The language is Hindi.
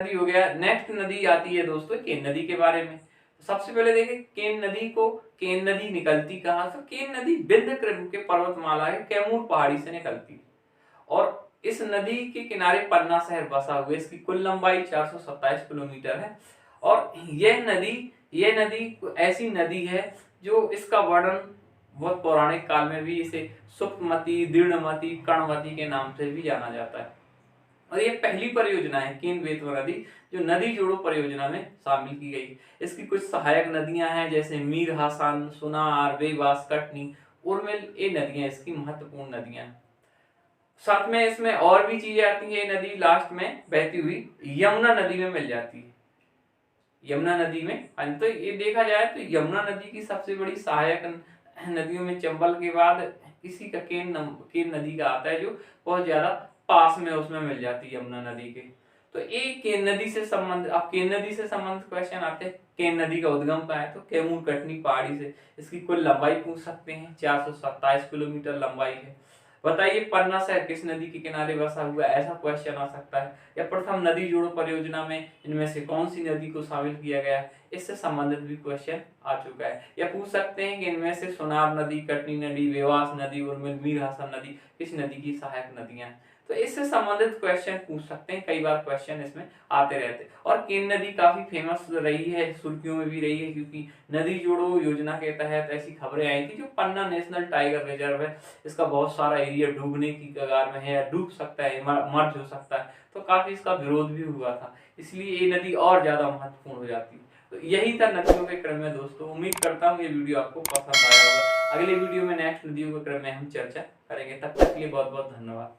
नदी हो गया। नेक्स्ट नदी आती है दोस्तों केन नदी के बारे में। सबसे पहले देखें केन नदी को, केन नदी निकलती कहाँ से? केन नदी विंध्य के पर्वतमाला के कैमूर पहाड़ी से निकलती है और इस नदी के किनारे पन्ना शहर बसा हुआ है। इसकी कुल लंबाई 427 किलोमीटर है और यह नदी ऐसी नदी है जो इसका वर्णन बहुत पौराणिक काल में भी इसे सुप्तमती, दृढ़मती, कर्णवती के नाम से भी जाना जाता है और ये पहली परियोजना है केन बेतवा नदी जो नदी जोड़ो परियोजना में शामिल की गई। इसकी कुछ सहायक नदियां हैं जैसे मीर हासन, सुनार, बेवास, कटनी, उर्मिल, ये नदियां इसकी महत्वपूर्ण नदियां हैं। साथ में इसमें और भी चीजें आती है। नदी लास्ट में बहती हुई यमुना नदी में मिल जाती है। यमुना नदी में तो ये देखा जाए तो यमुना नदी की सबसे बड़ी सहायक नदियों में चंबल के बाद इसी का केन नदी का आता है जो बहुत ज्यादा पास में उसमें मिल जाती है यमुना नदी के। तो एक केन नदी से संबंध, अब केन नदी से संबंधित क्वेश्चन आते हैं। केन नदी का उद्गम कहाँ है? तो कैमूर कटनी पहाड़ी से। इसकी कुल लंबाई पूछ सकते हैं, 427 किलोमीटर लंबाई है। बताइए पन्ना शहर किस नदी के किनारे बसा हुआ है? ऐसा क्वेश्चन आ सकता है। या प्रथम नदी जोड़ो परियोजना में इनमें से कौन सी नदी को शामिल किया गया है? इससे संबंधित भी क्वेश्चन आ चुका है। या पूछ सकते हैं कि इनमें से सोनार नदी, कटनी नदी, बेवास नदी, उर्मिल, मीर हासन नदी किस नदी की सहायक नदियां हैं? तो इससे संबंधित क्वेश्चन पूछ सकते हैं। कई बार क्वेश्चन इसमें आते रहते हैं और केन नदी काफी फेमस रही है, सुर्खियों में भी रही है क्योंकि नदी जोड़ो योजना के तहत ऐसी खबरें आई थी जो पन्ना नेशनल टाइगर रिजर्व है, इसका बहुत सारा एरिया डूबने की कगार में है या डूब सकता है, मर्ज हो सकता है, तो काफी इसका विरोध भी हुआ था। इसलिए ये नदी और ज्यादा महत्वपूर्ण हो जाती है। तो यही था नदियों के क्रम में दोस्तों। उम्मीद करता हूँ ये वीडियो आपको पसंद आया होगा। अगले वीडियो में नेक्स्ट नदियों के क्रम में हम चर्चा करेंगे। तब तक के लिए बहुत बहुत धन्यवाद।